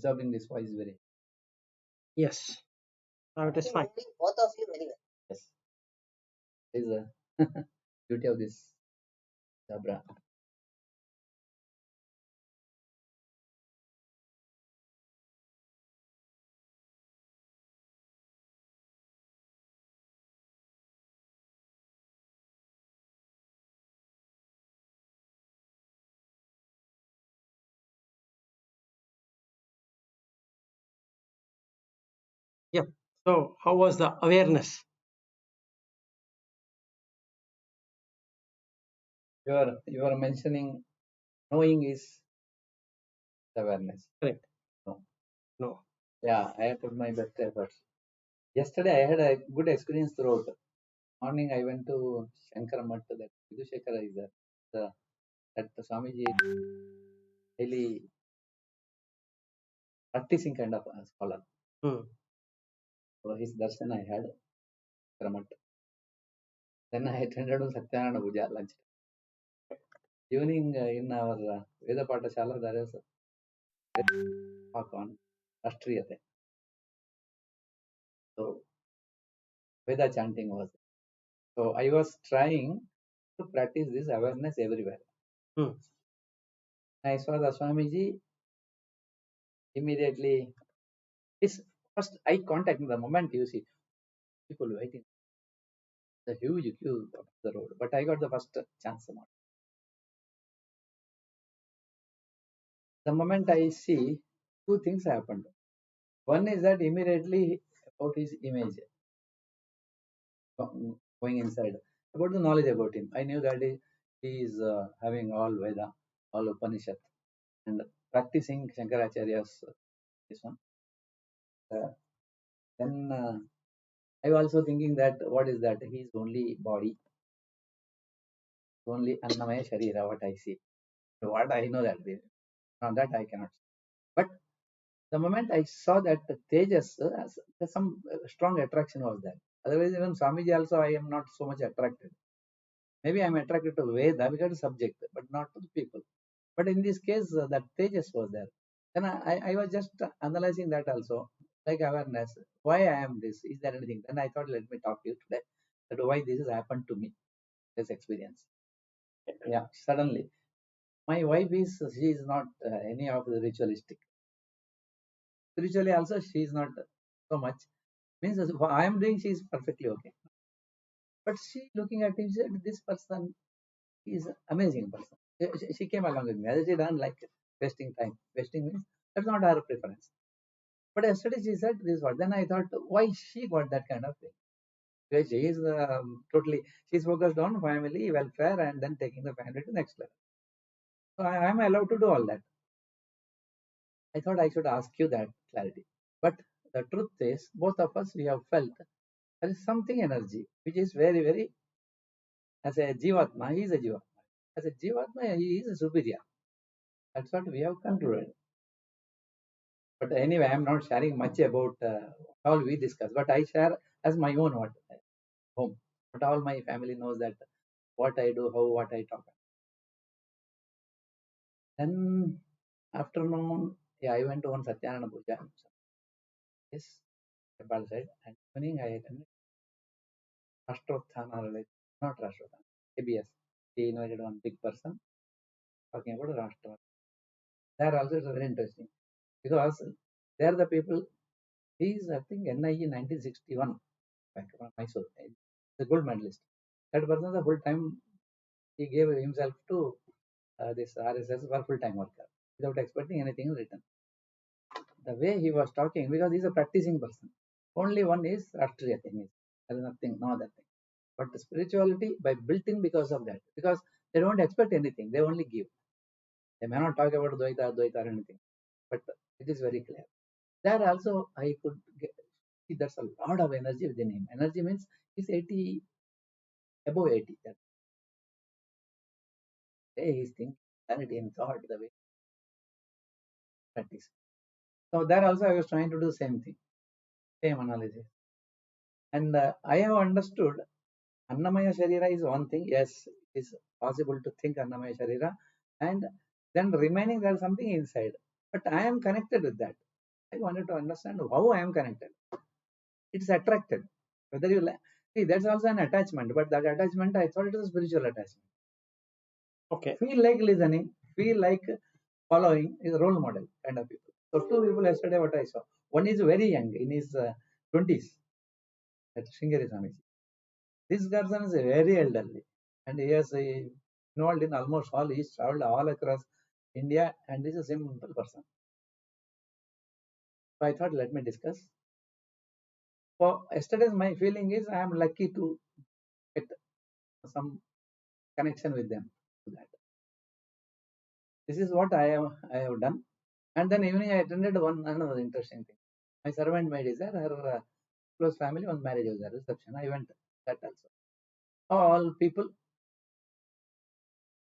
absorbing this voice very. Yes. Now it is fine. Both of you very well. Yes, is a beauty of this Zabra. Yep. So how was the awareness? You are mentioning knowing is awareness. Correct. No. No. Yeah, I have put my best efforts. Yesterday I had a good experience throughout. Morning I went to Shankara Math, that Vidhu Shekara is there. That Swamiji is highly practicing kind of a scholar. Hmm. So his darshan I had Shankara Math. Then I attended on Satyanarayana Puja lunch. Evening in our Veda Pathashala there is a talk on Rashtriyate. So Veda chanting was. So I was trying to practice this awareness everywhere. Hmm. I saw the Swamiji immediately. His first eye contact, the moment you see people waiting, the huge queue of the road. But I got the first chance. The moment I see, two things happened. One is that immediately about his image going inside, about the knowledge about him. I knew that he is having all Veda, all Upanishad, and practicing Shankaracharya's this one. Uh, then I was also thinking that what is that? He is only body, only Annamaya Sharira, what I see. So what I know that, from that I cannot. But the moment I saw that the Tejas, some strong attraction was there. Otherwise, even Swamiji also, I am not so much attracted. Maybe I am attracted to Veda because of subject, but not to the people. But in this case, that Tejas was there. Then I was just analyzing that also, like awareness. Why I am this? Is there anything? Then I thought, let me talk to you today. That why this has happened to me, this experience. Yeah, suddenly. My wife is, she is not any of the ritualistic. Spiritually also, she is not so much. Means what I am doing, she is perfectly okay. But she looking at him, she said, this person is amazing person. She came along with me. As she done like wasting time. Wasting means that's not her preference. But yesterday she said this word. Then I thought, why she got that kind of thing? Because she is totally, she's focused on family welfare and then taking the family to next level. So I am allowed to do all that. I thought I should ask you that clarity. But the truth is, both of us, we have felt there is something energy which is very, very, as a Jivatma, he is a Jivatma. As a Jivatma, he is a superior. That's what we have concluded. But anyway, I am not sharing much about all we discuss, but I share as my own what home. But all my family knows that what I do, how, what I talk. Then afternoon, yeah, I went to one Satyanarayana Puja. Yes, Nepal side. And evening I attended Rashtrothana related, not Rashtrothana, ABS. He invited one big person talking about Rashtra. There also it's very interesting because there the people, he is I think NIE 1961 back from Mysore. The gold medalist. That person the full time he gave himself to this RSS for full time worker without expecting anything in return. The way he was talking, because he's a practicing person. Only one is Rashtriya thing. There is nothing, no other thing. But the spirituality by built in because of that. Because they don't expect anything, they only give. They may not talk about Dvaita, Advaita or anything. But it is very clear. There also I could see there's a lot of energy within him. Energy means he's 80, above 80. That way he's thinking, clarity in thought, the way he practice. So there also I was trying to do the same thing, same analysis. And I have understood Annamaya Sharira is one thing. Yes, it is possible to think Annamaya Sharira. And then remaining there's something inside. But I am connected with that. I wanted to understand how I am connected. It's attracted. Whether you like, see, that's also an attachment, but that attachment, I thought it was a spiritual attachment. Okay. Feel like listening, feel like following is a role model kind of people. So two people yesterday, what I saw. One is very young, in his 20s, at Sringeri Swamiji. This person is very elderly, and he has involved in almost all. He's traveled all across India, and this is a simple person. So I thought, let me discuss. For yesterday's, my feeling is I am lucky to get some connection with them. To that, this is what I have done. And then evening I attended one another interesting thing. My servant maid is there. Her close family, one marriage was there, reception. I went that also. All people,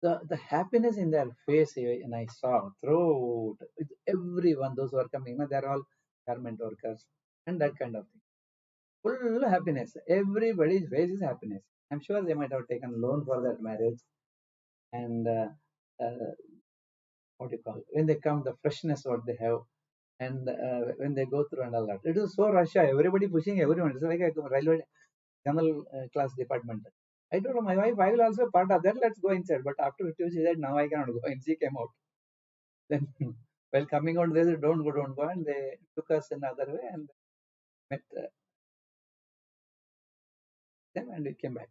the happiness in their face, and I saw throughout with everyone, those who are coming, they're all garment workers and that kind of thing. Full happiness. Everybody's face is happiness. I'm sure they might have taken loan for that marriage. And what do you call it? When they come, the freshness what they have, and when they go through and all that. It is so Russia. Everybody pushing everyone. It's like a railway general class department. I told my wife, I will also part of that. Let's go inside. But after it, she said, now I cannot go. And she came out. Then, while coming out, they said, don't go, don't go. And they took us another way and met them, and we came back.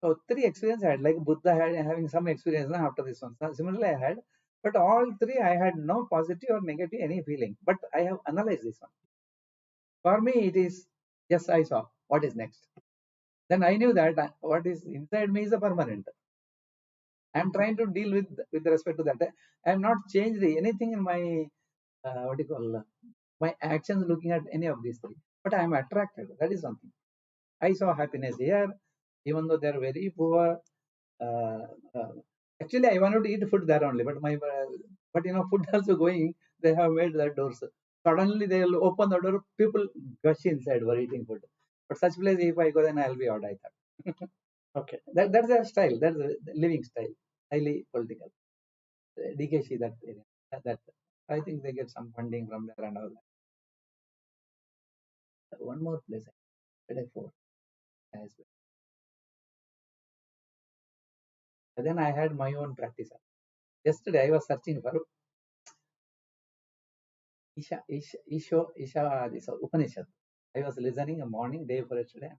So three experiences I had. Like Buddha had having some experience after this one. So similarly, I had. But all three, I had no positive or negative any feeling. But I have analyzed this one. For me, it is, yes, I saw. What is next? Then I knew that what is inside me is a permanent. I'm trying to deal with respect to that. I have not changed anything in my what do you call my actions looking at any of these three. But I am attracted. That is something. I saw happiness here, even though they are very poor. Uh, uh, Actually, I wanted to eat food there only, but but food also going. They have made the doors. Suddenly they will open the door. People gush inside for eating food. But such place, if I go, then I'll be odd. I thought. Okay. That's their style. That's the living style. Highly political. DKC that area. That I think they get some funding from there and all that. One more place I did for as well. And then I had my own practice. Yesterday I was searching for Isha this Upanishad. I was listening a morning day for yesterday.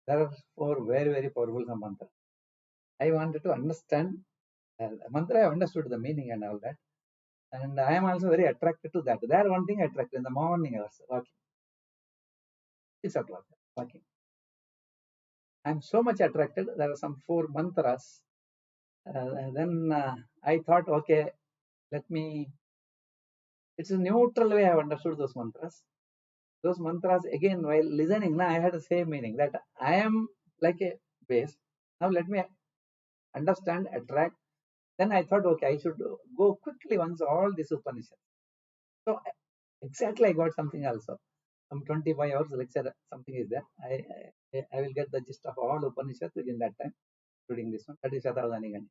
There are four very very powerful some mantras. I wanted to understand mantra. I understood the meaning and all that, and I am also very attracted to that. There one thing I attracted in the morning hours walking. 6 o'clock walking. I'm so much attracted. There are some four mantras. Then I thought, okay, let me. It's a neutral way I have understood those mantras. Those mantras again while listening, now I had the same meaning that I am like a base. Now let me understand, attract. Then I thought, okay, I should go quickly once all this Upanishad. So exactly I got something also. Some 25 hours lecture, something is there. I will get the gist of all Upanishads within that time, including this one. That is Shatavadani Gani.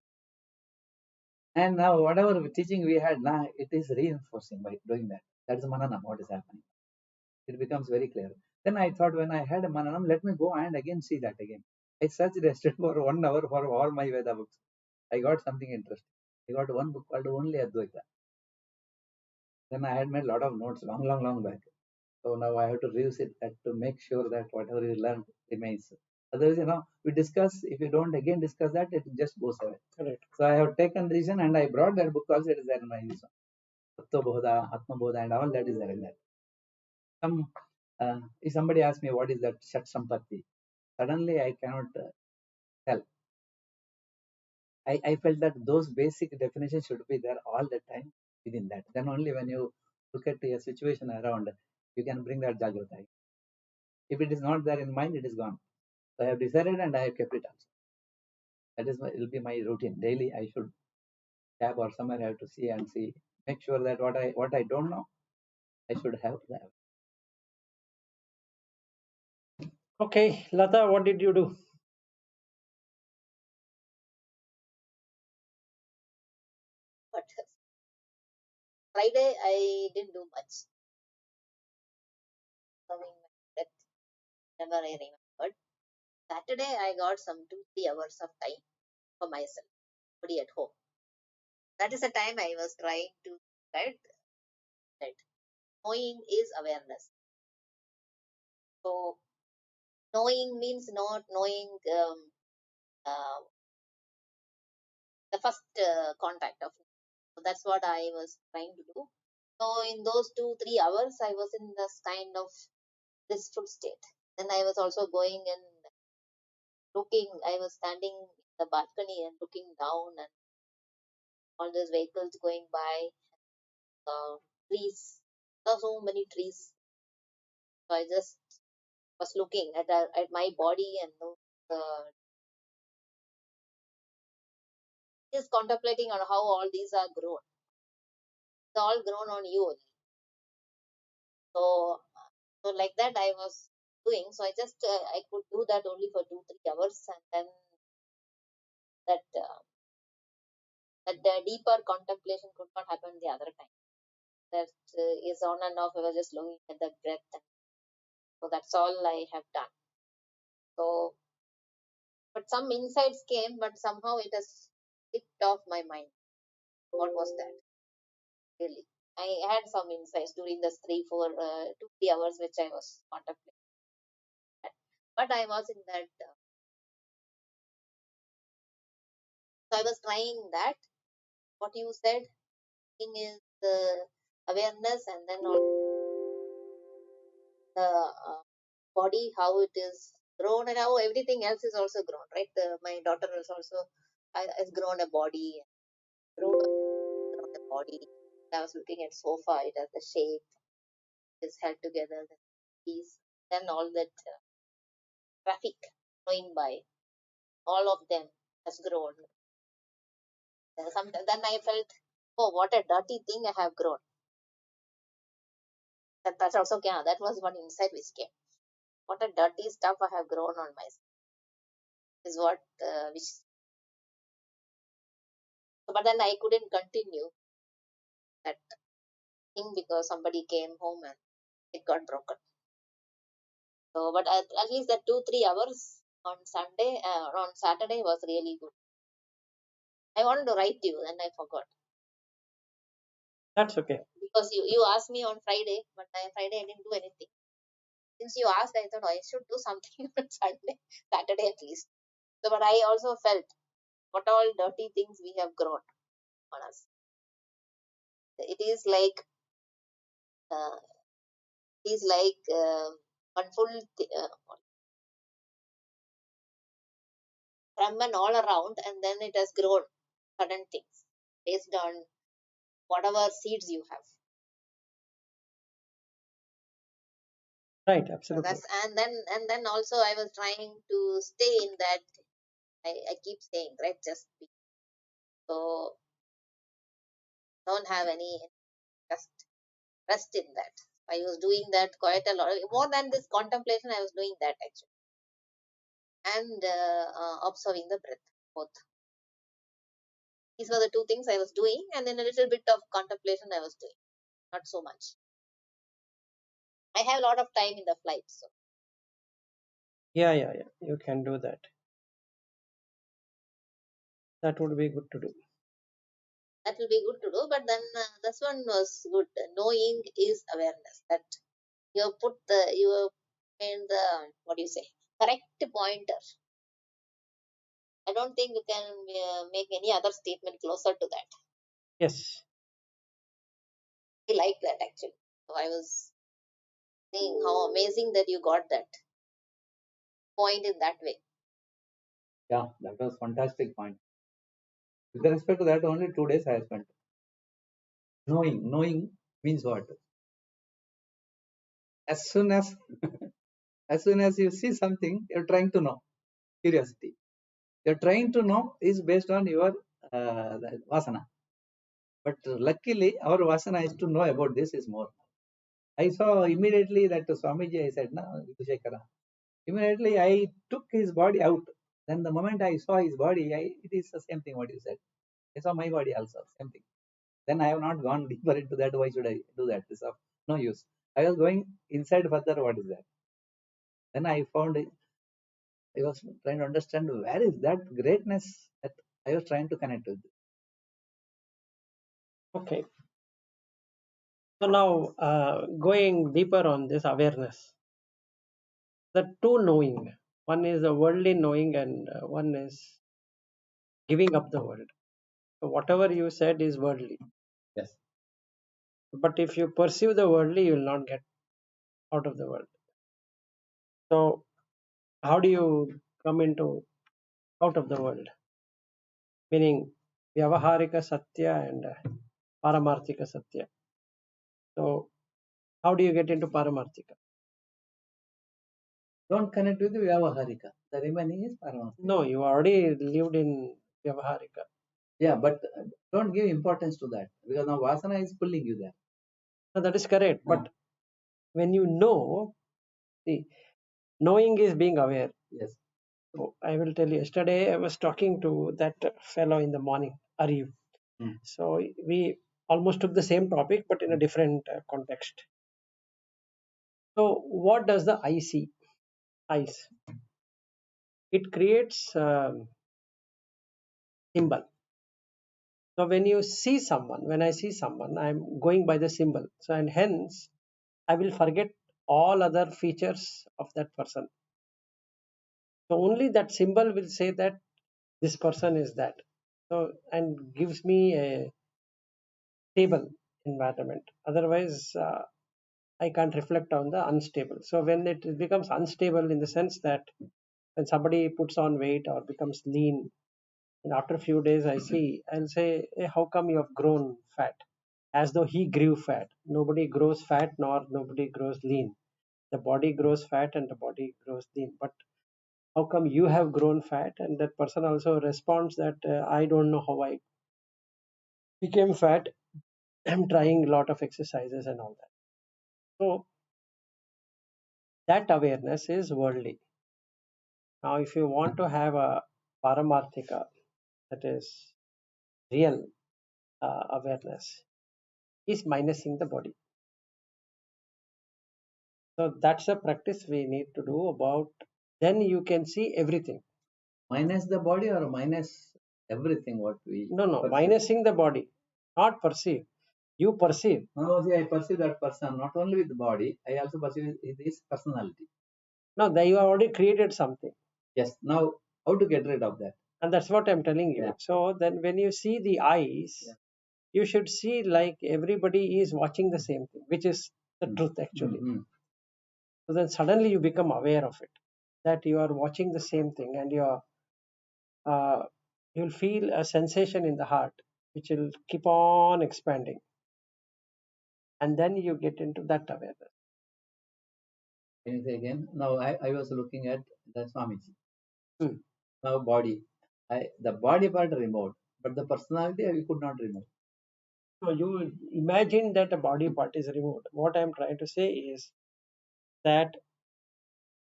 And now whatever teaching we had, now it is reinforcing by doing that. That is Mananam, what is happening. It becomes very clear. Then I thought when I had a Mananam, let me go and again see that again. I searched rested for 1 hour for all my Veda books. I got something interesting. I got one book called Only Advaita. Then I had made a lot of notes long back. So now I have to revisit that to make sure that whatever we learned remains. Otherwise, we discuss. If you don't again discuss that, it just goes away. Correct. So I have taken decision and I brought that book also. It is there in my use. Tattva Bodha, Atma Bodha, and all that is there in that. If somebody asks me what is that Shat Sampatti, suddenly I cannot tell. I felt that those basic definitions should be there all the time within that. Then only when you look at a situation around, you can bring that Jagrata. If it is not there in mind, it is gone. So I have decided and I have kept it also. That is will be my routine. Daily I should tab or somewhere I have to see and see. Make sure that what I don't know, I should have that. Okay, Lata, what did you do? Friday I didn't do much. Observing my breath, never I remembered. Saturday I got some 2-3 hours of time for myself, nobody at home. That is the time I was trying to get that knowing is awareness. So knowing means not knowing uh, the first contact of. So that's what I was trying to do. So in those 2-3 hours, I was in this kind of blissful state. Then I was also going and looking. I was standing in the balcony and looking down, and all these vehicles going by, trees. There are so many trees. So I just was looking at my body and just contemplating on how all these are grown. It's all grown on you only. So so like that I was doing. So I could do that only for 2-3 hours, and then that the deeper contemplation could not happen the other time. That is on and off. I was just looking at the breath. So that's all I have done. So, but some insights came, but somehow it has slipped off my mind. What was that? Really, I had some insights during this 2-3 hours which I was contemplating. But I was in that. So I was trying that. What you said, thing is the awareness, and then also the body, how it is grown, and how everything else is also grown, right? My daughter is also has grown a body, grown a body. I was looking at sofa, it has the shape, is held together, the piece, then all that traffic going by, all of them has grown. Sometimes then I felt, oh, what a dirty thing I have grown. That's also, yeah, that was one insight which came. What a dirty stuff I have grown on myself is what which. But then I couldn't continue that thing because somebody came home and it got broken. So, but at least the 2-3 hours on on Saturday was really good. I wanted to write you and I forgot That's okay. because you asked me on Friday, but Friday I didn't do anything. Since you asked, I thought, oh, I should do something on Saturday at least. So, but I also felt what all dirty things we have grown on us. It is like uh, one full Brahman all around, and then it has grown certain things based on whatever seeds you have. Right, So absolutely. that's and then also I was trying to stay in that. I keep saying, right, just be. So don't have any just rest in that. I was doing that quite a lot more than this contemplation. I was doing that actually, and observing the breath. Both these were the two things I was doing, and then a little bit of contemplation I was doing. Not so much. I have a lot of time in the flight, so Yeah, yeah, yeah. You can do that. That would be good to do. that will be good to do. But then this one was good. Knowing is awareness. That you have put the you have in the what do you say correct pointer. I don't think you can make any other statement closer to that. Yes. I like that actually. So I was saying how amazing that you got that point in that way. Yeah, that was fantastic point. With respect to that, only 2 days I have spent. Knowing means what? As soon as as soon as you see something, you're trying to know. Curiosity. You're trying to know is based on your vasana. But luckily, our vasana is to know about this is more. I saw immediately that Swamiji, I said, no, Vishekara. Immediately I took his body out. Then the moment I saw his body, it is the same thing what you said. I saw my body also, same thing. Then I have not gone deeper into that. Why should I do that? It's of no use. I was going inside further. What is that? Then I found I was trying to understand where is that greatness that I was trying to connect with. Okay. So now, going deeper on this awareness, the two knowing, one is a worldly knowing and one is giving up the world. So whatever you said is worldly. Yes. But if you pursue the worldly, you will not get out of the world. So how do you come into out of the world? Meaning Vyavaharika Satya and Paramarthika Satya. So how do you get into Paramarthika? Don't connect with the Vyavaharika. The remaining is Paramatma. No, you already lived in Vyavaharika. Yeah, but don't give importance to that because now Vasana is pulling you there. No, that is correct. But when you know, see, knowing is being aware. Yes. So I will tell you, yesterday I was talking to that fellow in the morning, Ariv. So we almost took the same topic, but in a different context. So what does the eye see? Eyes. It creates symbol. So when you see someone, when I see someone, I'm going by the symbol. So and hence I will forget all other features of that person. So only that symbol will say that this person is that. So and gives me a stable environment. Otherwise, I can't reflect on the unstable. So when it becomes unstable in the sense that when somebody puts on weight or becomes lean, and after a few days I'll say, hey, how come you have grown fat? As though he grew fat. Nobody grows fat nor nobody grows lean. The body grows fat and the body grows lean. But how come you have grown fat? And that person also responds that I don't know how I became fat. I'm trying a lot of exercises and all that. So that awareness is worldly. Now, if you want to have a paramarthika, that is real awareness, is minusing the body. So that's a practice we need to do about. Then you can see everything. Minus the body or minus everything what we No, perceive? minusing the body, not perceive. You perceive. No, see, I perceive that person not only with the body, I also perceive his personality. No, that you have already created something. Yes. Now, how to get rid of that? And that's what I'm telling you. Yeah. So then when you see the eyes, Yeah. you should see like everybody is watching the same thing, which is the truth actually. So then suddenly you become aware of it, that you are watching the same thing and you'll feel a sensation in the heart, which will keep on expanding. And then you get into that awareness. Can you say again? Now, I was looking at the Swamiji. Hmm. Now, body. The body part removed, but the personality we could not remove. So you imagine that a body part is removed. What I'm trying to say is that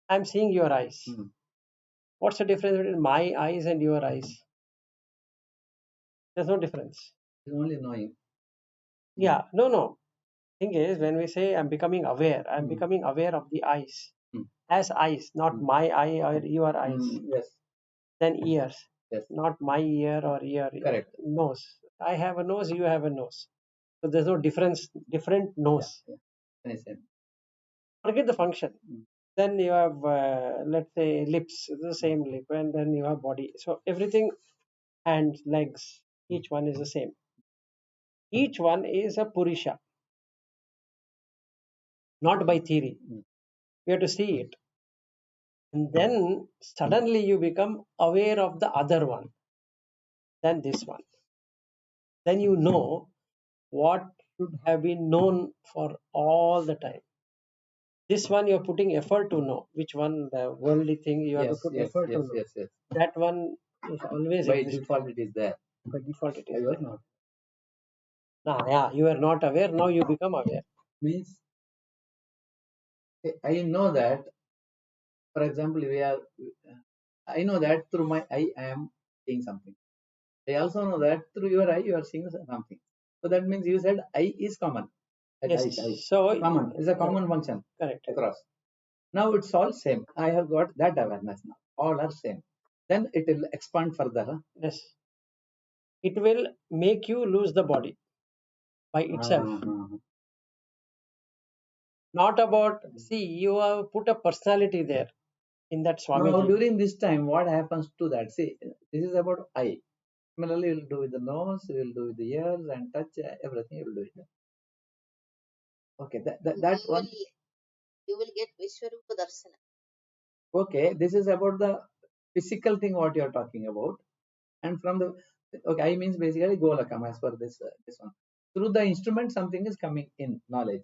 I'm seeing your eyes. What's the difference between my eyes and your eyes? There's no difference. It's only knowing. Yeah, no. Thing is, when we say I'm becoming aware, I'm becoming aware of the eyes as eyes, not my eye or your eyes. Yes. Then ears, Yes. not my ear or ear. Correct. Nose. I have a nose, you have a nose. So there's no difference, different nose. Yeah. Forget the function. Then you have, let's say, lips, the same lip, and then you have body. So everything, hands, legs, each one is the same. Each one is a Purisha, not by theory. We have to see it. And then suddenly you become aware of the other one, then this one. Then you know what should have been known for all the time. This one you're putting effort to know. Which one, the worldly thing, you have to put effort to know. Yes. That one is always By existing. default, it is there. By default, it I is was there. not. Yeah, you are not aware. Now you become aware. Means I know that, for example, I know that through my eye I am seeing something. I also know that through your eye you are seeing something. So that means you said I is common. That Yes. I. So Common is a common function correct. across. Now it's all same. I have got that awareness now. All are same. Then it will expand further. Yes. It will make you lose the body by itself. Uh-huh. Not about, see, you have put a personality there in that Now Swamiji. during this time, what happens to that? See, this is about I. Similarly, you will do with the nose, you will do with the ears and touch, everything you will do it. Okay, that one. You will get Vishwarupa Darsana. Okay, this is about the physical thing what you are talking about. And from the, okay, I means basically Golakam as per this one. Through the instrument, something is coming in knowledge.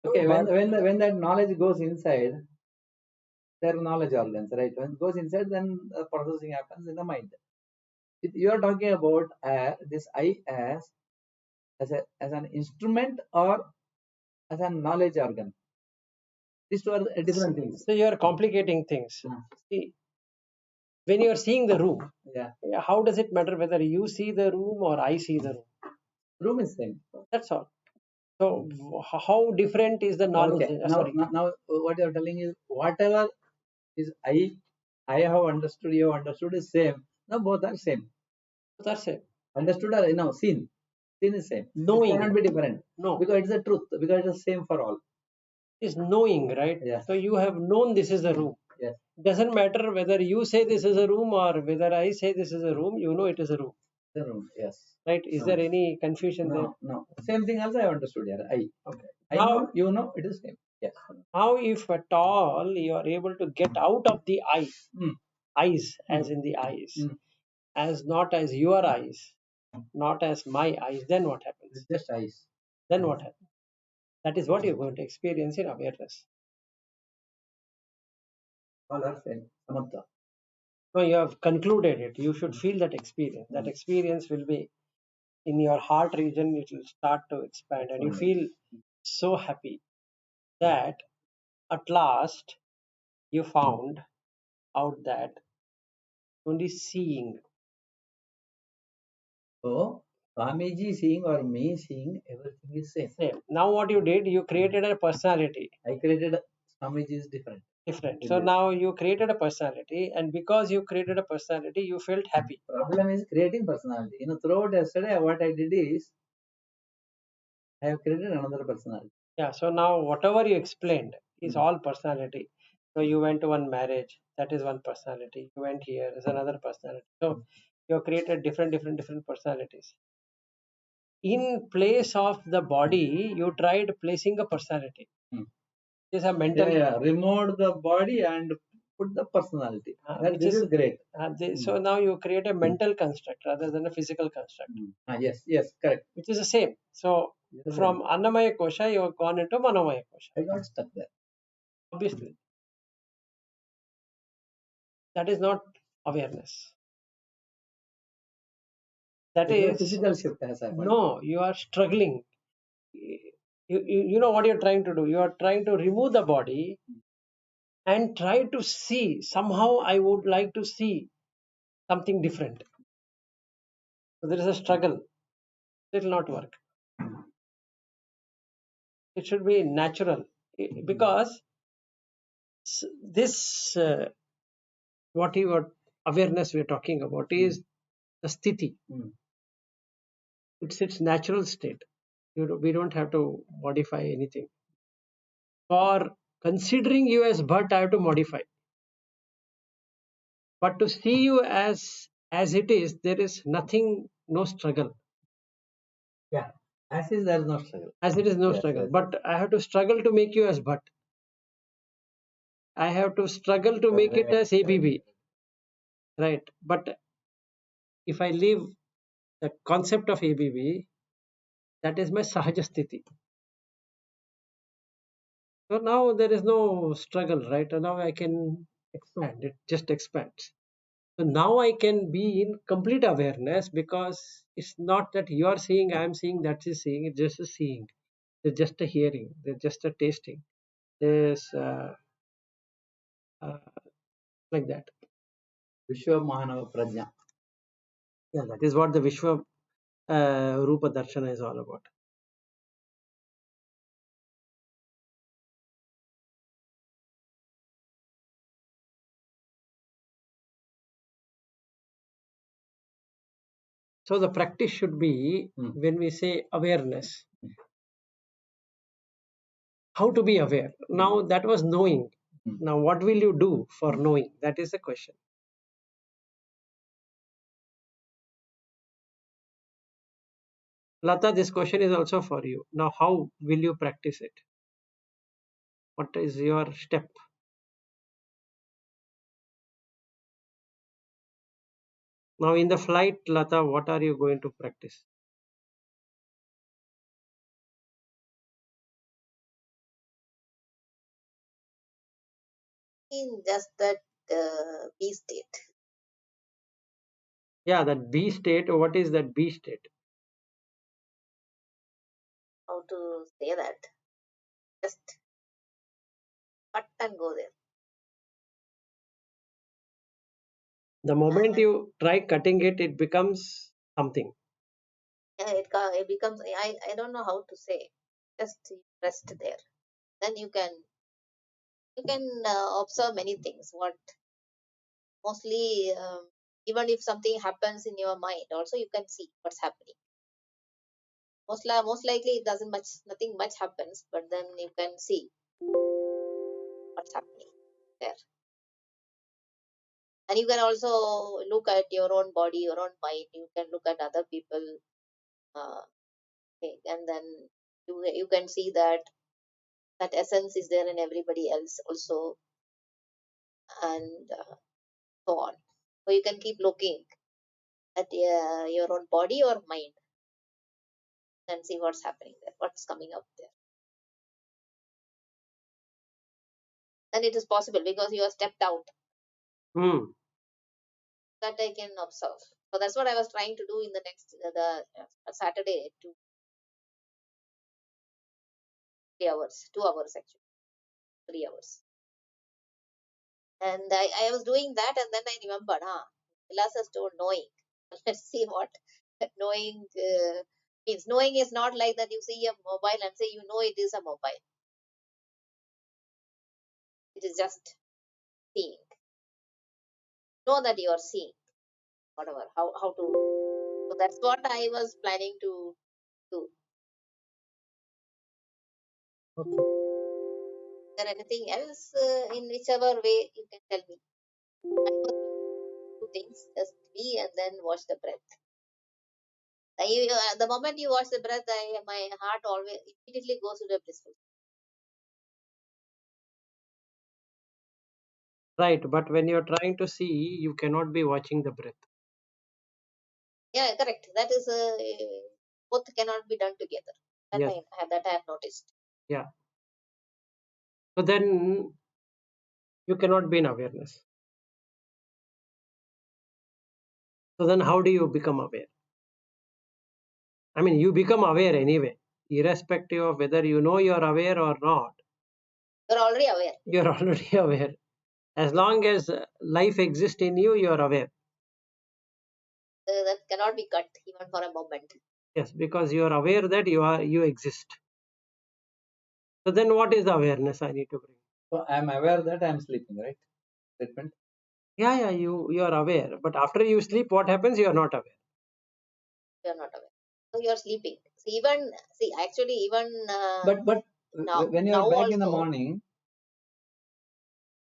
Okay, when that knowledge goes inside, there are knowledge organs, right? When it goes inside, then processing happens in the mind. You are talking about this I as an instrument or as a knowledge organ. These two are different things. So you are complicating things. See, when you are seeing the room, Yeah, how does it matter whether you see the room or I see the room? room is same. That's all. So how different is the knowledge? Okay, now what you are telling is whatever is I have understood, you have understood is same. Now both are same. That's it. Understood or no seen. Seen is same. Knowing. It cannot be different. No. Because it's the truth. Because it's the same for all. Is knowing, right? Yeah. So you have known this is a room. Yes. Doesn't matter whether you say this is a room or whether I say this is a room, you know it is a room. The room, yes. Right? Is there any confusion there? No. Same thing also I have understood here. Okay. I Now, know, you know, it is same. Yes. now if at all you are able to get out of the eyes, as in the eyes, as not as your eyes, not as my eyes, then what happens? It's just eyes. Then what happens? That is what you're going to experience in awareness. All are same. Samatva. No, you have concluded it. You should feel that experience. That experience will be in your heart region, it will start to expand, and you feel so happy that at last you found out that only seeing. So, Swamiji seeing or me seeing, everything is same. Same. Now what you did, you created a personality. I created Swamiji is different. Different. So now you created a personality, and because you created a personality, you felt happy. Problem is creating personality. Throughout yesterday, what I did is I have created another personality. Yeah. So now whatever you explained is all personality. So you went to one marriage, that is one personality. You went here, is another personality. So you have created different personalities. In place of the body, you tried placing a personality. It is a mental. Remove the body and put the personality. This is great. So now you create a mental construct rather than a physical construct. Yes, correct. Which is the same. So from Annamaya Kosha, you have gone into Manomaya Kosha. I got stuck there. Obviously. That is not awareness. That is physical shift has happened. No, you are struggling. You know what you're trying to do. You are trying to remove the body and try to see. Somehow I would like to see something different. So there is a struggle. It will not work. It should be natural because this what awareness we are talking about is the sthiti. It's its natural state. We don't have to modify anything. For considering you as Bhatt, I have to modify. But to see you as it is, there is nothing, no struggle. Yeah. As is, there is no struggle. As it is, no struggle. Yes. But I have to struggle to make you as Bhatt. I have to struggle to make it as ABB. Right. But if I leave the concept of ABB, that is my Sahajasthiti. So now there is no struggle, right? And now I can expand. It just expands. So now I can be in complete awareness because it's not that you are seeing, I am seeing, that is seeing. It's just a seeing. There's just a hearing. There's just a tasting. There's like that. Vishwa Mahanava Prajna. Yeah, that is what the Vishwa Rupa Darshana is all about. So the practice should be when we say awareness, how to be aware. Now that was knowing. Now what will you do for knowing? That is the question. Lata, this question is also for you. Now how will you practice it? What is your step? Now in the flight, Lata, what are you going to practice? In just that B state. Yeah, that B state. What is that B state? How to say that? Just cut and go there. The moment And you try cutting it, it becomes something. yeah, it becomes, I don't know how to say. Just rest there. Then you can observe many things. What mostly even if something happens in your mind, also you can see what's happening. Most likely it doesn't much, nothing much happens, but then you can see what's happening there. And you can also look at your own body, your own mind. You can look at other people, uh, okay, and then you can see that that essence is there in everybody else also, and so on. So you can keep looking at your own body or mind and see what's happening there, what's coming up there. And it is possible because you are stepped out, Hmm. that I can observe. So that's what I was trying to do in the next Saturday, 3 hours, 2 hours actually, 3 hours. And I was doing that, and then I remembered, Vilas has told knowing. Let's see what knowing means. Knowing is not like that you see a mobile and say you know it is a mobile. It is just seeing. Know that you are seeing, whatever, how to. So that's what I was planning to do. Okay. Is there anything else in whichever way you can tell me? I was two things, just be and then watch the breath. The moment you watch the breath, my heart always immediately goes to the blissful. Right, but when you're trying to see, you cannot be watching the breath. Yeah, correct. That is both cannot be done together. Yes. That I have noticed. Yeah. So then you cannot be in awareness. So then how do you become aware? I mean, you become aware anyway, irrespective of whether you know you're aware or not. You're already aware. You're already aware. As long as life exists in you, you're aware. That cannot be cut even for a moment. Yes, because you are aware that you exist. So then what is the awareness I need to bring? So I'm aware that I'm sleeping, right? Statement. Yeah, you are aware. But after you sleep, what happens? You are not aware. You're not aware. So you're sleeping. So actually even But when you now are back in the also,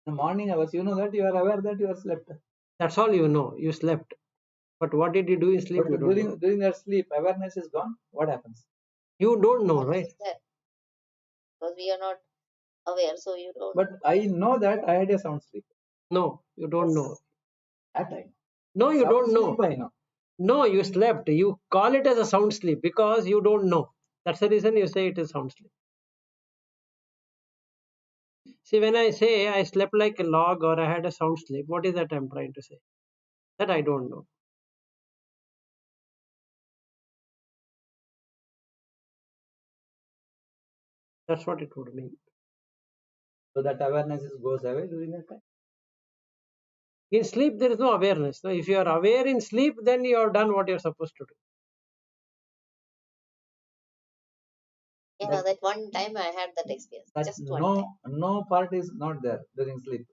morning hours, you know that you are aware that you are slept. That's all you know. You slept. But what did you do in sleep? But You don't know. during that sleep, awareness is gone. What happens? You don't know, awareness right? is there because we are not aware. So you don't. But I know that I had a sound sleep. No, you don't Yes. know. That time. No, you Sound don't know. sleep I know. No, you slept. You call it as a sound sleep because you don't know. That's the reason you say it is sound sleep. See, when I say I slept like a log or I had a sound sleep, what is that I'm trying to say? That I don't know. That's what it would mean. So that awareness goes away during that time. In sleep, there is no awareness. Now, if you are aware in sleep, then you have done what you're supposed to do. Yeah, that one time I had that experience. That Just one time. no part is not there during sleep.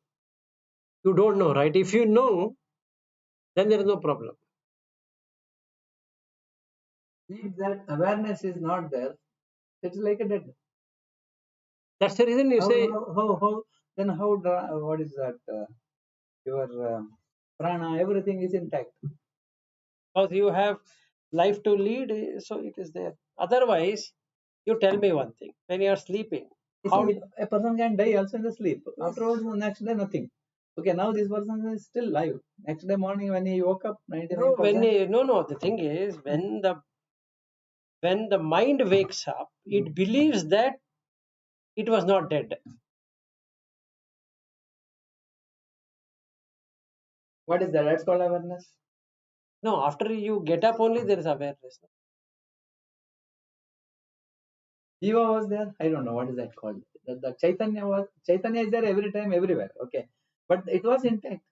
You don't know, right? If you know, then there is no problem. If that awareness is not there, it's like a dead. That's the reason you say, Then what is that? Your prana, everything is intact. because you have life to lead, so it is there. Otherwise, you tell me one thing. When you are sleeping, You how see, a person can die also in the sleep. Afterwards, the next day, nothing. Okay, now this person is still alive. Next day morning, when he woke up, 99%. no. The thing is, when the mind wakes up, it believes that it was not dead. What is that? That's called awareness. No, after you get up only there is awareness. Jiva was there. I don't know what is that called. The Chaitanya is there every time, everywhere. Okay, but it was intact.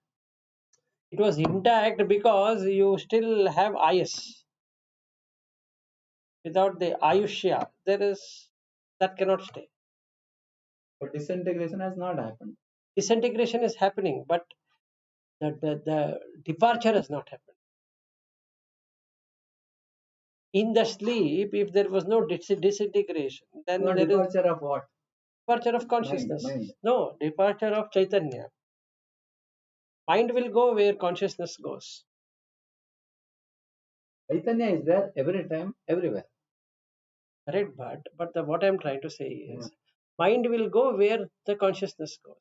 It was intact because you still have ayus. Without the ayushya, that cannot stay. But disintegration has not happened. Disintegration is happening, but the departure has not happened. In the sleep, if there was no disintegration, then No there is departure of what? departure of consciousness. Mind. No, departure of Chaitanya. Mind will go where consciousness goes. Chaitanya is there every time, everywhere. Right, but what I'm trying to say is, mind will go where the consciousness goes,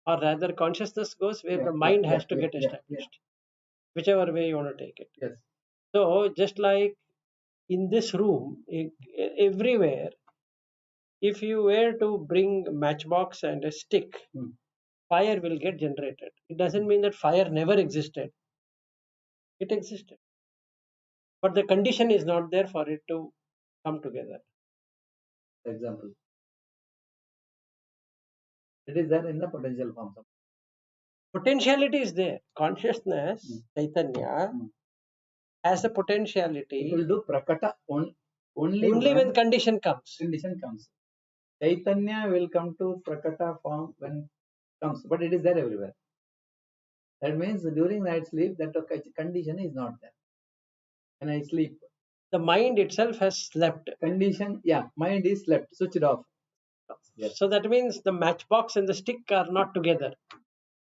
or rather, consciousness goes where the mind has to get established. Whichever way you want to take it. Yes. So, just like in this room, everywhere, if you were to bring a matchbox and a stick, fire will get generated. It doesn't mean that fire never existed. It existed. But the condition is not there for it to come together. Example. It is there in the potential forms. Potentiality is there. Consciousness, Chaitanya, has a potentiality. It will do prakata only when condition comes. Condition comes. Chaitanya will come to prakata form when comes, but it is there everywhere. That means during night sleep, that condition is not there. When I sleep, the mind itself has slept. Condition, mind is slept, switched off. Yes. So that means the matchbox and the stick are not together.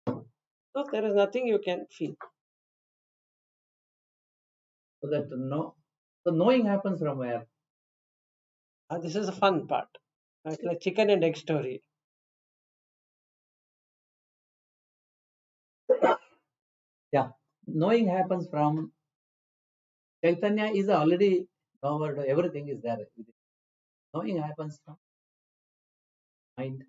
So there is nothing you can feel. So that so knowing happens from where? This is a fun part. It's like chicken and egg story. Knowing happens from Chaitanya is already covered, everything is there. Knowing happens from mind.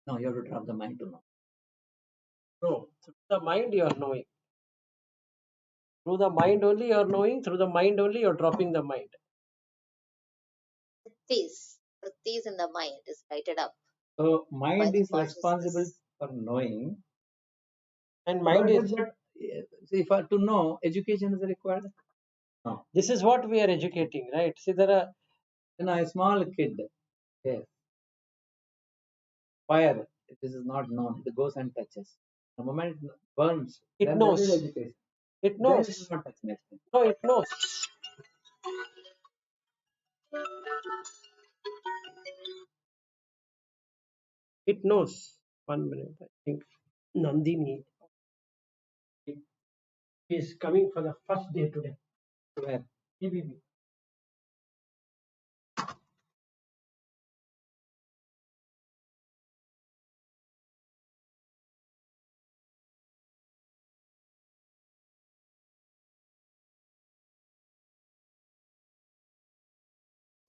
No, you have to drop the mind to know. No, through the mind you are knowing. Through the mind only you are knowing. Through the mind only you are dropping the mind. Vrittis in the mind is lighted up. So mind is responsible for knowing. And mind is. But see, to know, education is required. No. This is what we are educating, right? See, there are. A small kid, yes. Fire, this is not known. It goes and touches. The moment it burns, it knows. That is education. It knows. Then it will not touch next time. No, it knows. It knows. 1 minute, I think Nandini is coming for the first day today. Where? PBB.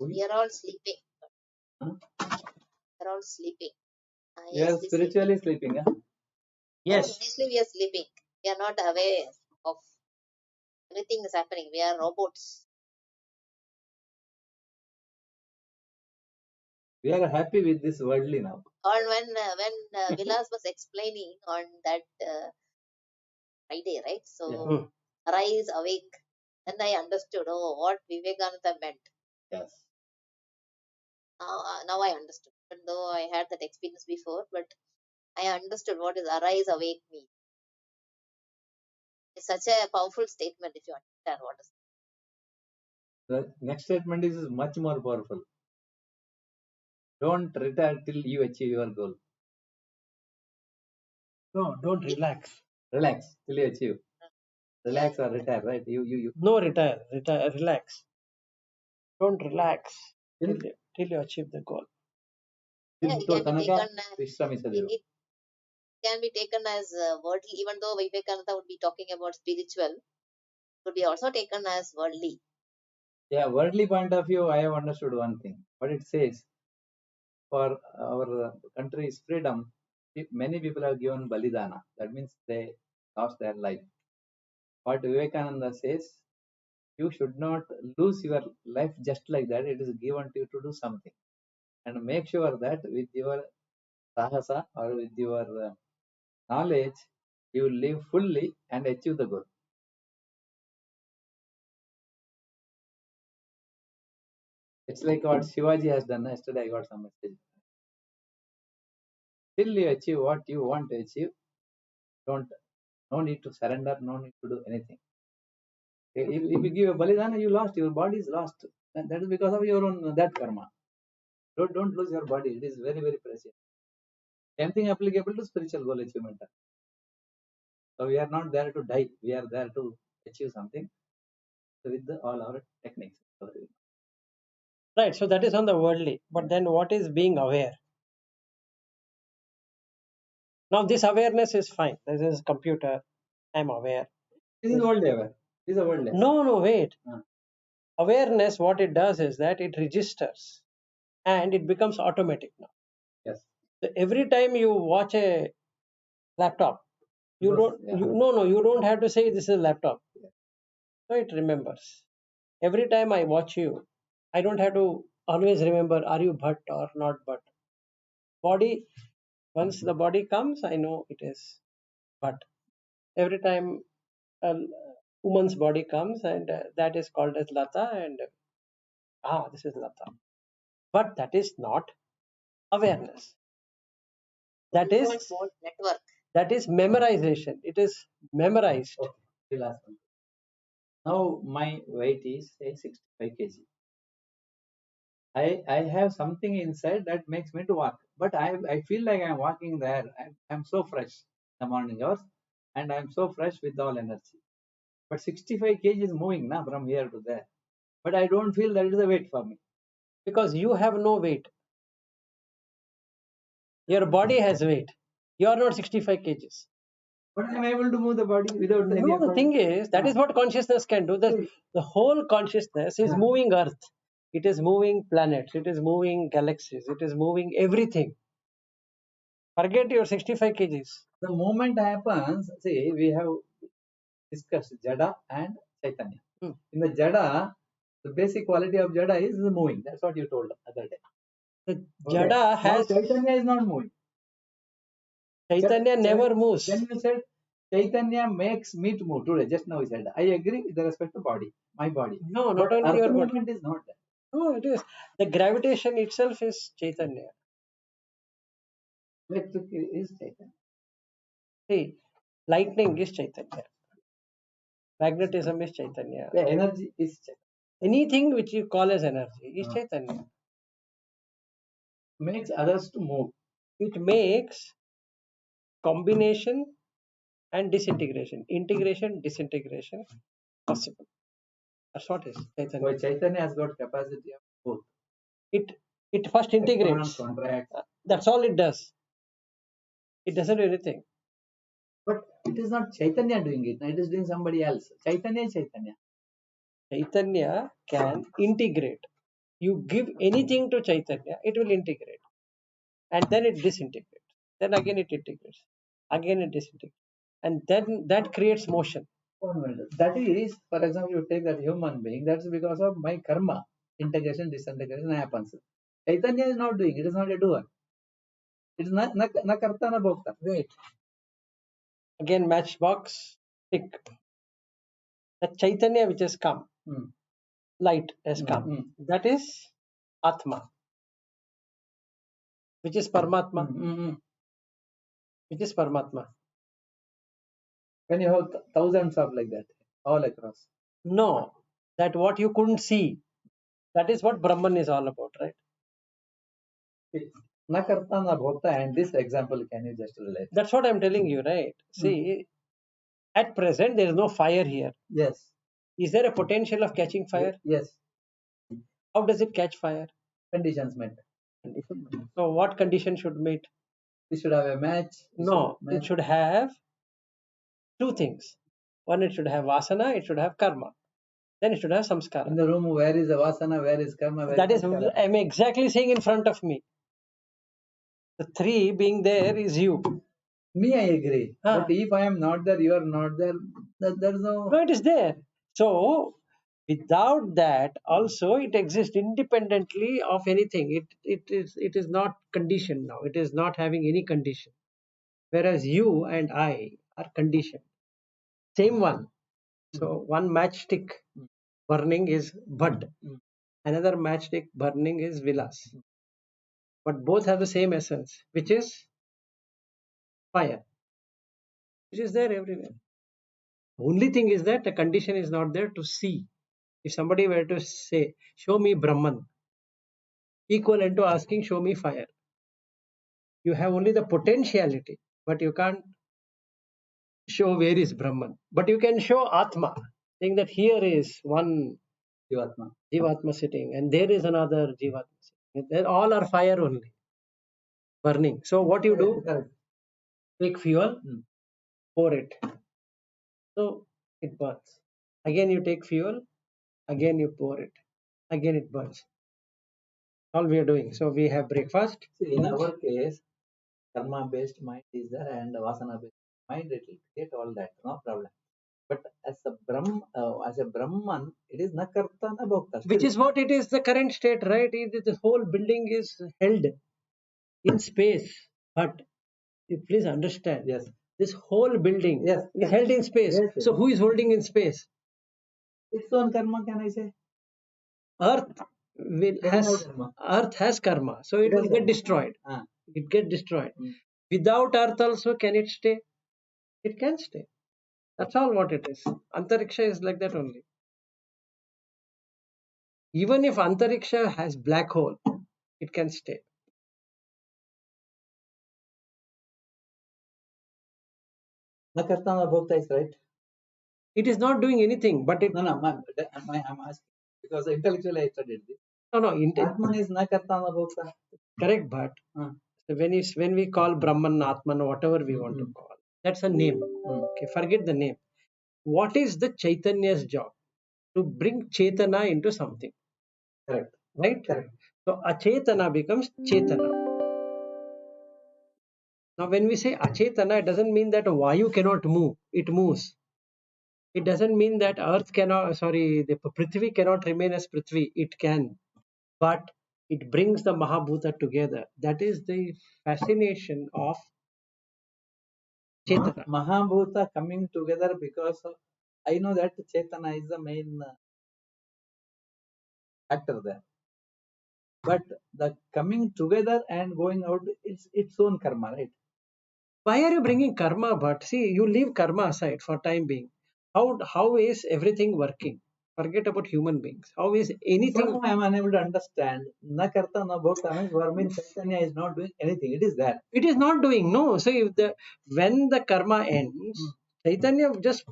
We are all sleeping. Huh? We're all sleeping. You are spiritually sleeping, huh? Yes. Honestly, we are sleeping. We are not aware of anything is happening. We are robots. We are happy with this worldly now. Or when Vilas was explaining on that Friday, right? So rise, awake. Then I understood, oh, what Vivekananda meant. Yes. Now I understood. Even though I had that experience before, but I understood what is arise, awake me. It's such a powerful statement if you understand what is. The next statement is much more powerful. Don't retire till you achieve your goal. No, don't relax. Relax till you achieve. Yeah, Relax or retire, right? You. No, retire. Relax. Don't relax Till till you achieve the goal. yeah, ಮುಟ್ಟುವ ತನಕ ವಿಶ್ರಮಿಸದಿರು. it can be taken as worldly, even though Vivekananda would be talking about spiritual, it would be also taken as worldly. Yeah, worldly point of view, I have understood one thing. What it says, for our country's freedom, many people have given balidana. That means they lost their life. What Vivekananda says, you should not lose your life just like that. It is given to you to do something. And make sure that with your sahasa or with your knowledge, you live fully and achieve the goal. It's like what Shivaji has done. Yesterday I got some message. Till you achieve what you want to achieve, don't no need to surrender, no need to do anything. If you give a balidana, you lost, your body is lost. That is because of your own that karma. Don't lose your body. It is very, very precious. Same thing applicable to spiritual goal achievement. So we are not there to die. We are there to achieve something with all our techniques. Right. So that is on the worldly. But then what is being aware? Now this awareness is fine. This is computer. I'm aware. This is world level. This is a world level. No, wait. Ah. Awareness, what it does is that it registers and it becomes automatic now. Yes. So every time you watch a laptop, you don't you don't have to say this is a laptop. So it remembers. Every time I watch you, I don't have to always remember are you Bhatt or not Bhatt. Body, once the body comes, I know it is Bhatt. Every time a woman's body comes, and that is called as Lata, and this is Lata. But that is not awareness. That You want is more network. that is memorization. It is memorized. Okay. Last one. Now my weight is say 65 kg. I have something inside that makes me to walk, but I feel like I'm walking there. I'm so fresh in the morning hours, and I'm so fresh with all energy. But 65 kg is moving now from here to there, but I don't feel that it is a weight for me. Because you have no weight. Your body has weight. You are not 65 kgs. But I'm able to move the body without any No, the effort. thing is, that is what consciousness can do. The whole consciousness is moving Earth. It is moving planets. It is moving galaxies. It is moving everything. Forget your 65 kgs. The moment happens, see, we have discussed Jada and Chaitanya. In the Jada, the basic quality of Jada is moving. That's what you told the other day. The Jada has. Now Chaitanya is not moving. Chaitanya never moves. Then you said Chaitanya makes me to move today. Just now you said. I agree with respect to body, my body. No, not only your body. Movement is not there. No, it is. The gravitation itself is Chaitanya. Electric is Chaitanya. See, lightning is Chaitanya. Magnetism is Chaitanya. The energy is Chaitanya. Anything which you call as energy is Chaitanya. Makes others to move. It makes combination and disintegration, integration, disintegration possible. That's what is Chaitanya. Well, Chaitanya has got capacity of both. It first integrates. That's all it does. It doesn't do anything. But it is not Chaitanya doing it. It is doing somebody else. Chaitanya is Chaitanya. Chaitanya can integrate. You give anything to Chaitanya, it will integrate. And then it disintegrates. Then again it integrates. Again it disintegrates. And then that creates motion. That is, for example, you take that human being, that's because of my karma. Integration, disintegration happens. Chaitanya is not doing, it is not a doer. It is not na karta na bhokta. Wait. Again, matchbox, tick. The Chaitanya which has come, Mm. light has come. That is Atma, which is Paramatma, which is Paramatma. When you have thousands of like that, all across. No, that what you couldn't see. That is what Brahman is all about, right? Na karta na bhokta, and this example, can you just relate? That's what I'm telling you, right? See, at present there is no fire here. Yes. Is there a potential of catching fire? Yes. How does it catch fire? Conditions met. So what condition should meet? We should have a match. No, it should have two things. One, it should have vasana, it should have karma. Then it should have samskara. In the room, where is the vasana, where is karma? That is, I'm exactly saying in front of me. The three being there is you. Me, I agree. But if I am not there, you are not there, there's no. No, it is there. So, without that, also it exists independently of anything. It is not conditioned now. It is not having any condition. Whereas you and I are conditioned. Same one. So one matchstick burning is Bud. Another matchstick burning is Vilas. But both have the same essence, which is fire, which is there everywhere. Only thing is that the condition is not there to see. If somebody were to say, show me Brahman, equivalent to asking, show me fire. You have only the potentiality, but you can't show where is Brahman. But you can show Atma, saying that here is one Jivatma sitting, and there is another Jivatma sitting. They all are fire only, burning. So what you do? Take fuel, pour it. So it burns. Again you take fuel, again you pour it. Again it burns. All we are doing. So we have breakfast. See, in our case, karma based mind is there and vasana based mind, it will create all that, no problem. But as a Brahman, it is na karta na bhokta. Which is what it is, the current state, right? The whole building is held in space. But you please understand, Yes. This whole building is held in space. Yes. So who is holding in space? Its own karma, can I say? Earth has karma, so it will get destroyed. It get destroyed. Without earth also, can it stay? It can stay. That's all what it is. Antariksha is like that only. Even if Antariksha has black hole, it can stay. Na karta na bhokta is right. It is not doing anything, but it. No, I'm asking because intellectually I studied this. No. Atman is na karta na bhokta. Correct, but when we call Brahman, Atman, whatever we want to call, that's a name. Okay, forget the name. What is the Chaitanya's job? To bring Chaitana into something. Correct. Right? Correct. So Achetana becomes Chaitana. Now when we say Achetana, it doesn't mean that Vayu cannot move. It moves. It doesn't mean that the Prithvi cannot remain as Prithvi. It can. But it brings the Mahabhuta together. That is the fascination of Chaitana. Mahabhuta coming together, because I know that Chaitana is the main actor there. But the coming together and going out, it's its own karma, right? Why are you bringing karma? But see, you leave karma aside for time being. How is everything working? Forget about human beings. How is anything? Somehow I am unable to understand. Na karta na bhokta means Chaitanya is not doing anything. It is there. It is not doing. No. So when the karma ends, Chaitanya just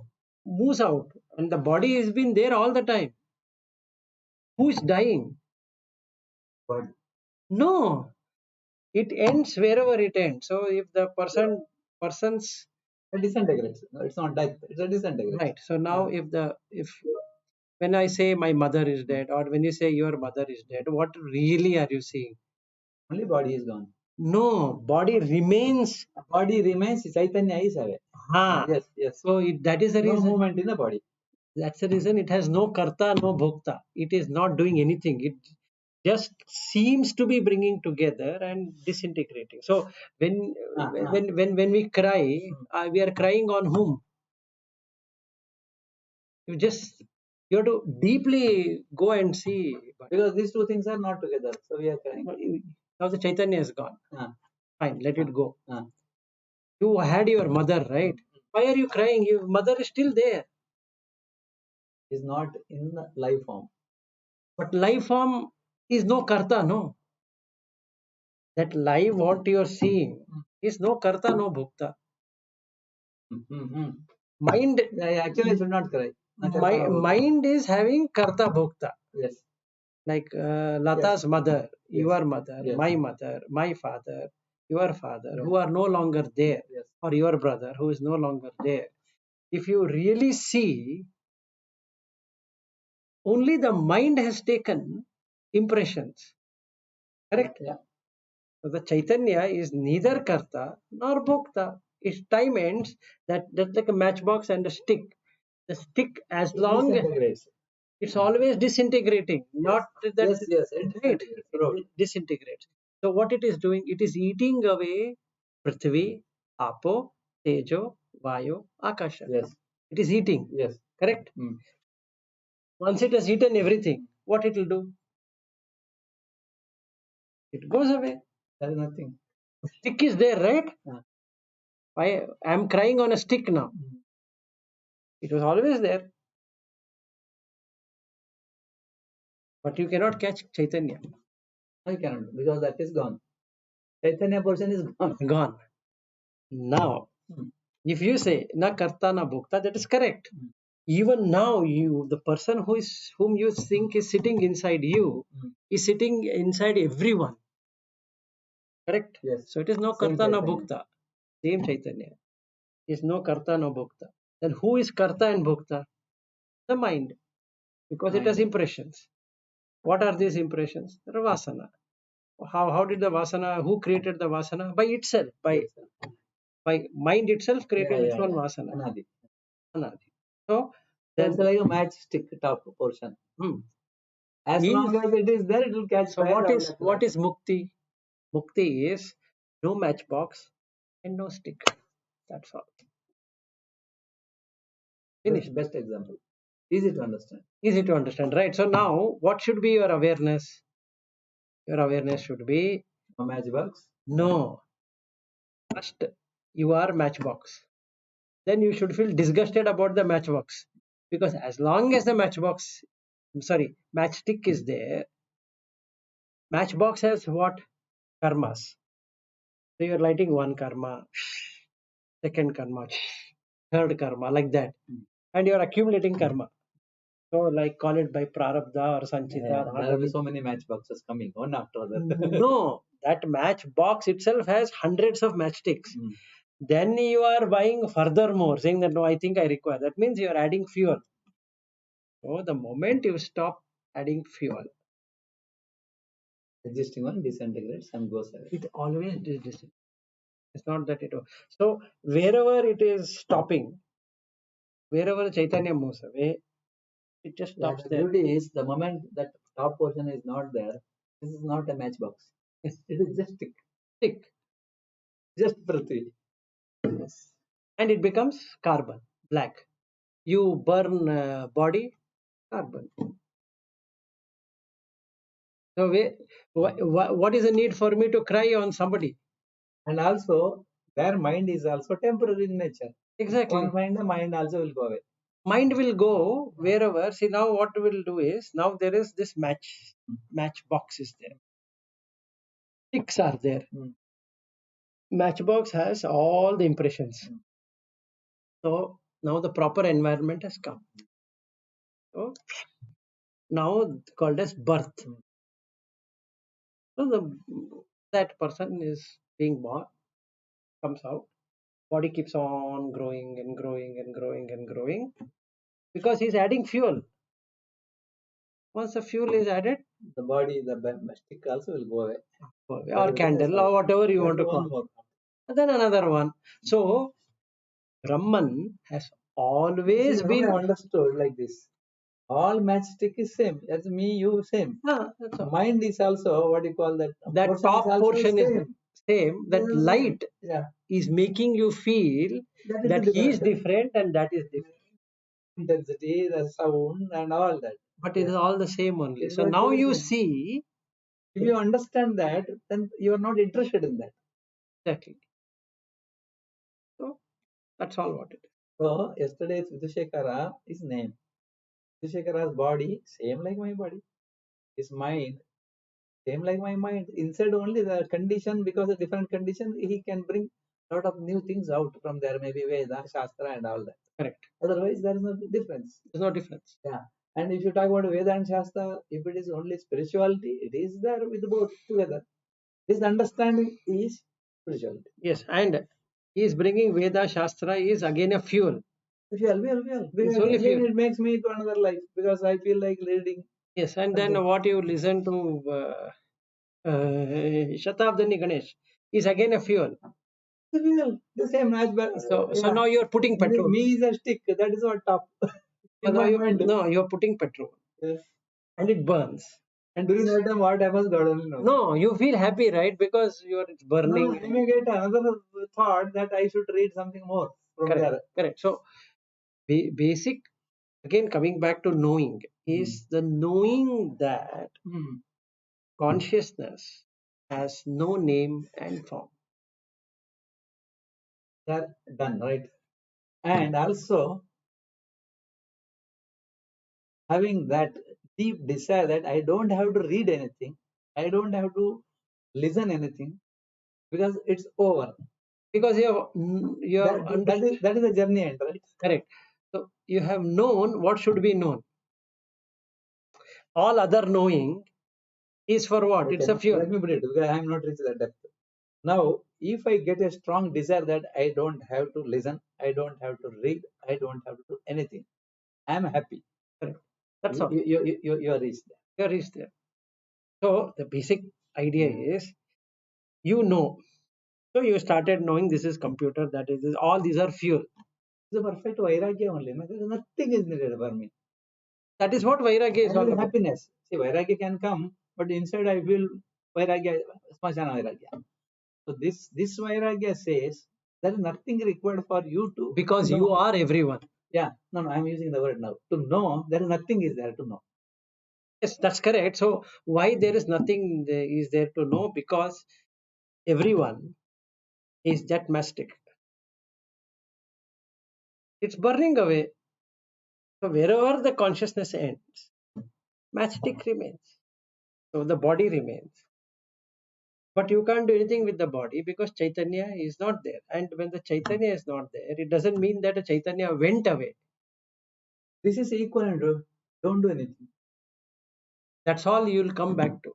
moves out, and the body has been there all the time. Who is dying? But No. It ends wherever it ends. So if the person's a disintegration. No, it's not death. It's a disintegration. right. So now if when I say my mother is dead, or when you say your mother is dead, what really are you seeing? Only body is gone. No, body remains. Body remains. Chaitanya is away. Yes. So that is the reason. No movement in the body. That's the reason it has no karta, no bhokta. It is not doing anything. It just seems to be bringing together and disintegrating. So when we cry, we are crying on whom? You have to deeply go and see. But Because these two things are not together. So we are crying. now the Chaitanya is gone. Fine, let it go. Ah. You had your mother, right? Why are you crying? Your mother is still there. Is not in the life form. But life form is no karta, no. That life, what you are seeing, is no karta, no bhukta. Mind, Yeah, actually, I should not cry. mind is having karta bhukta. Yes. Like Lata's mother, your mother, Yes. my father, your father, who are no longer there, Yes. or your brother who is no longer there. If you really see, only the mind has taken impressions. Correct? Yeah. So the Chaitanya is neither karta nor bhokta. Its time ends, that's like a matchbox and a stick. The stick, as long it's always disintegrating, not that Yes, right, it disintegrates. So what it is doing, it is eating away Prithvi, Apo, Tejo, Vayu, Akasha. Yes. It is eating. Yes. Correct? Once it has eaten everything, what it will do? It goes away. There is nothing. Stick is there, right? I am crying on a stick now. It was always there. But you cannot catch Chaitanya. No, you cannot, because that is gone. Chaitanya portion is gone. Gone. Now, if you say na karta na bhokta, that is correct. Even now, the person whom you think is sitting inside you, is sitting inside everyone. Correct? Yes. So it is no Same karta na Chaitanya. bhokta. Same Chaitanya. Is no karta no bhokta. Then who is karta and bhokta? The mind. Because it has impressions. What are these impressions? They are vasana. How did the vasana, who created the vasana? By itself. By mind itself created its own vasana. Anadi. So it's like a matchstick top portion. As long as it is there, it will catch so fire. what is mukti? Mukti is no matchbox and no stick. That's all. Finished. Best example. Easy to understand. Easy to understand, right? So now, what should be your awareness? Your awareness should be No matchbox. no. First, you are matchbox. Then you should feel disgusted about the matchbox, because as long as the matchstick is there, matchbox has what? Karmas. So you're lighting one karma, second karma, third karma, like that, and you're accumulating karma. So like call it by prarabdha or sanchita. There will be so many matchboxes coming one after other. No, that matchbox itself has hundreds of matchsticks. Then you are buying furthermore, saying that no, I think I require. That means you are adding fuel. So the moment you stop adding fuel, existing one disintegrates and goes away. it always disintegrates. It's not that it. So wherever it is stopping, wherever Chaitanya moves away, it just stops The there. beauty is the moment that top portion is not there, this is not a matchbox. It is just stick. Just Prithvi. Yes. And it becomes carbon, black. You burn body, carbon. So what is the need for me to cry on somebody? And also, their mind is also temporary in nature. Exactly. One mind, the mind also will go away. Mind will go wherever. See, now what we'll do is, now there is this matchbox is there. Sticks are there. Matchbox has all the impressions. So now the proper environment has come. So now called as birth. So that person is being born, comes out, body keeps on growing and growing and growing and growing, because he's adding fuel. Once the fuel is added, the body, the stick also will go away. Or candle or whatever you want to call. And then another one. So Brahman has always been understood like this. All matchstick is same. That's me, you, same. Mind is also what you call that. That top portion is same. That light is making you feel that he is different and that is different. intensity, the sound, and all that. But it is all the same only. So Exactly now the you same. see If you understand that, then you are not interested in that. exactly. So that's all what it is. So yesterday's Vidhushekara is name. Vidhushekara's body, same like my body. His mind, same like my mind. Inside only the condition, because of different condition, he can bring lot of new things out from there, maybe Veda, Shastra, and all that. Correct. Otherwise, there is no difference. There's no difference. Yeah. And if you talk about Veda and Shastra, if it is only spirituality, it is there with both together. This understanding is spirituality. Yes, and he is bringing Veda Shastra is again a fuel. Fuel. It's only Again, fuel. it makes me to another life because I feel like reading. Yes, and then what you listen to Shatabdani Ganesh is again a fuel. The fuel, the same as So yeah. now you are putting petrol. Me is a stick. That is what top. So In now my mind. you are putting petrol, Yes. and it burns. And during that time, what happens, God only knows. No, you feel happy, right? Because it's burning. No, I may get another thought that I should read something more from Correct. there. Correct. So basic, again coming back to knowing, is the knowing that consciousness has no name and form. They're done, right? And also having that deep desire that I don't have to read anything, I don't have to listen anything, because it's over. Because you have That is a journey end, right? correct. So you have known what should be known. All other knowing is for what? Okay, It's a fuel. let me put it, because I am not reached that depth. Now, if I get a strong desire that I don't have to listen, I don't have to read, I don't have to do anything, I am happy. Correct. That's all. You are reached there. You are reached there. So the basic idea is, you know. So you started knowing this is computer, that is this, all these are fuel. It's a perfect vairagya only. Nothing is needed for me. That is what Vairagya is all Only about. happiness. See, vairagya can come, but inside I feel vairagya, smasana vairagya. So this vairagya says there is nothing required for you to Because know. you are everyone. Yeah, no, I'm using the word now. To know, there is nothing is there to know. Yes, that's correct. So why there is nothing is there to know? Because everyone is that mastic. It's burning away. So wherever the consciousness ends, matchstick remains. So the body remains. But you can't do anything with the body because Chaitanya is not there. And when the Chaitanya is not there, it doesn't mean that a Chaitanya went away. This is equivalent to don't do anything. That's all you'll come back to.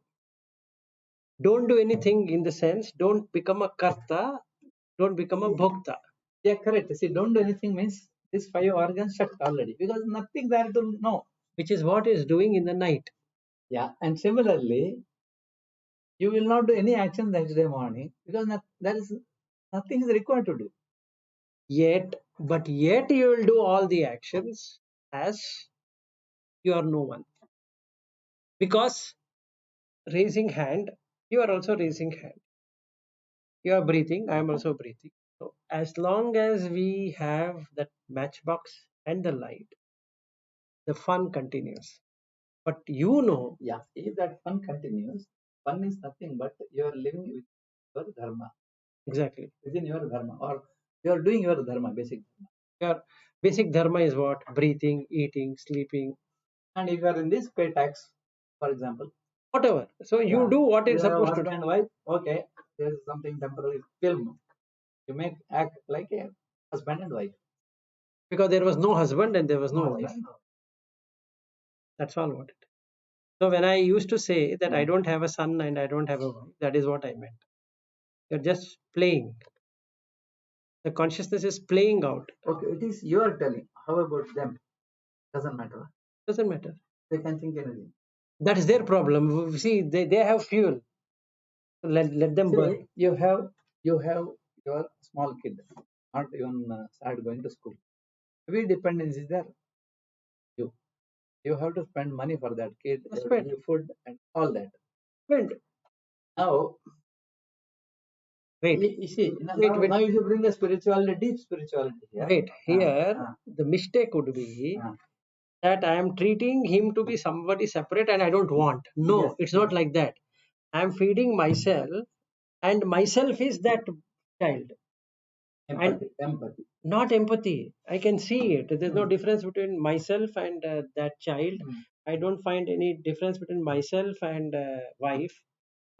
Don't do anything in the sense, don't become a karta, don't become a bhokta. Yeah, correct. See, don't do anything means these 5 organs shut already because nothing there to know. Which is what is doing in the night. Yeah, and similarly, you will not do any action next day morning because there is nothing is required to do. Yet you will do all the actions as you are no one. Because raising hand, you are also raising hand. You are breathing, I am also breathing. So as long as we have that matchbox and the light, the fun continues. But you know, Yeah, if that fun continues, fun is nothing but you are living with your dharma, exactly, within your dharma, or you are doing your dharma, basic dharma. your basic dharma is what? Breathing, eating, sleeping. And if you are in this, pay tax, for example. Whatever. So you do what You it's have supposed to husband do. and wife, okay, there is something temporary film. You make act like a husband and wife. Because there was no husband and there was no wife. husband. That's all what it is. So when I used to say that I don't have a son and I don't have a wife, that is what I meant. You're just playing. The consciousness is playing out. Okay, it is your telling. How about them? Doesn't matter. Doesn't matter. They can think anything. That is their problem. See, they have fuel. Let them burn. See, you have your small kid, not even start going to school. Every dependence is there. You have to spend money for that kid, Spend. food and all that. Spend. Now Wait, You see, now, wait, wait. now you should bring the spirituality, deep spirituality here. Wait, here Ah, the mistake would be ah. that I am treating him to be somebody separate and I don't want. No, Yes, it's not like that. I am feeding myself, and myself is that child, empathy, empathy. not empathy. I can see it. There's no Hmm. difference between myself and that child. Hmm. I don't find any difference between myself and wife.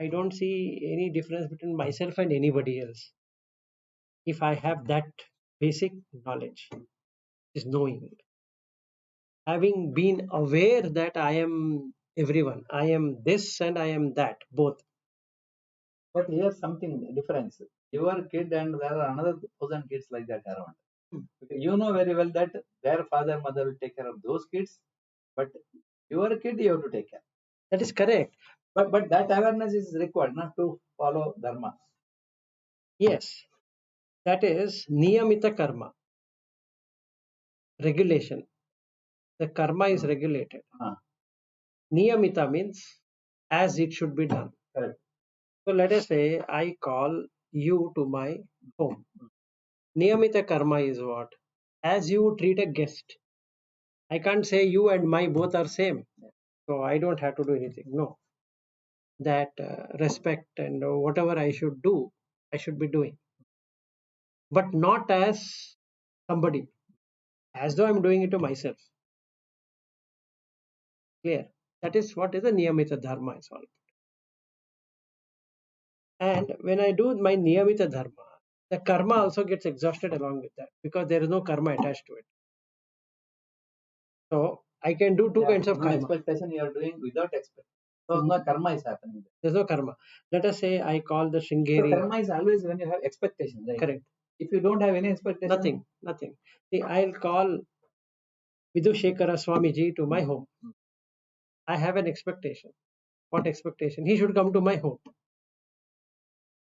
I don't see any difference between myself and anybody else. If I have that basic knowledge, is knowing, having been aware that I am everyone, I am this and I am that, both. But here's something difference. Your kid and there are another 1,000 kids like that around. Because you know very well that their father, mother will take care of those kids, but your kid you have to take care. That is correct. But that awareness is required not to follow dharma. Yes, that is niyamita karma, regulation. The karma is regulated. Ah, Niyamita means as it should be done. correct. So let us say I call you to my home. Niyamita karma is what? As you treat a guest. I can't say you and my both are same. So I don't have to do anything. No. That respect and whatever I should do, I should be doing. But not as somebody. As though I'm doing it to myself. Clear? That is what is the Niyamita Dharma is all. And when I do my Niyamita Dharma, the karma also gets exhausted along with that because there is no karma attached to it. So I can do two Yeah, kinds of no karma. expectation you are doing without expectation. So no karma is happening. There's no karma. Let us say I call the So Shringeri. karma is always when you have expectation, right? Correct. If you don't have any expectation, Nothing. See, I'll call Vidushekara Swamiji to my home. I have an expectation. What expectation? He should come to my home.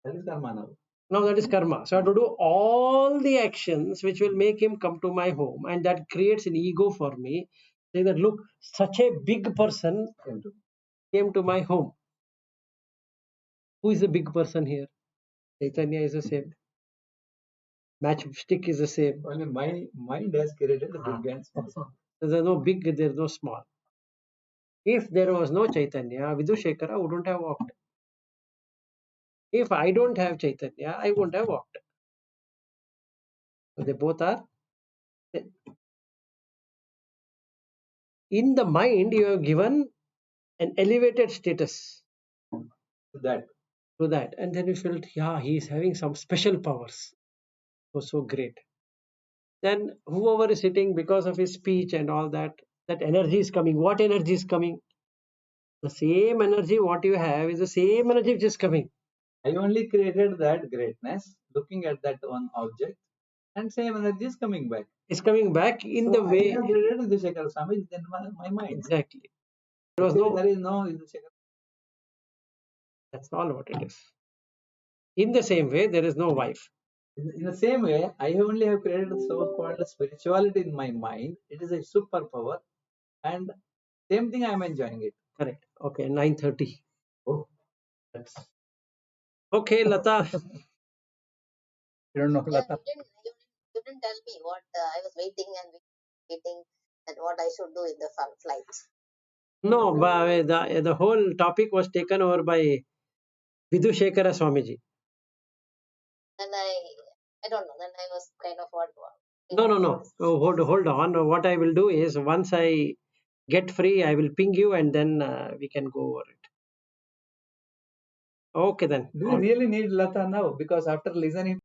that is karma now. Now that is karma. So I have to do all the actions which will make him come to my home, and that creates an ego for me. Say that look, such a big person came to my home. Who is the big person here? Chaitanya is the same. Matchstick is the same. Only my mind has created the big and small. So there's no big, there's no small. If there was no Chaitanya, Vidushekara wouldn't have walked. If I don't have Chaitanya, I wouldn't have walked. So they both are. In the mind, you have given an elevated status That to that. And then you felt, yeah, he is having some special powers. Was so great. Then whoever is sitting because of his speech and all that, that energy is coming. What energy is coming? The same energy what you have is the same energy which is coming. I only created that greatness, looking at that one object, and same energy is coming back. It's coming back in the I way. have created Vidushekara Swami in my mind. Exactly. There was Actually, no. there is no Vidushekara. That's all what it is. In the same way, there is no wife. In the same way, I only have created so-called spirituality in my mind. It is a superpower, and same thing I am enjoying it. Correct. Okay, 9:30. Oh, that's Okay, Lata. you don't know, Yeah, Lata. you didn't tell me what I was waiting and what I should do in the flight. No, but the whole topic was taken over by Vidushekara Swamiji. And I don't know. Then I was kind of what. No. Oh, hold on. What I will do is once I get free, I will ping you and then we can go over it. Okay then. Do you really need Lata now? Because after listening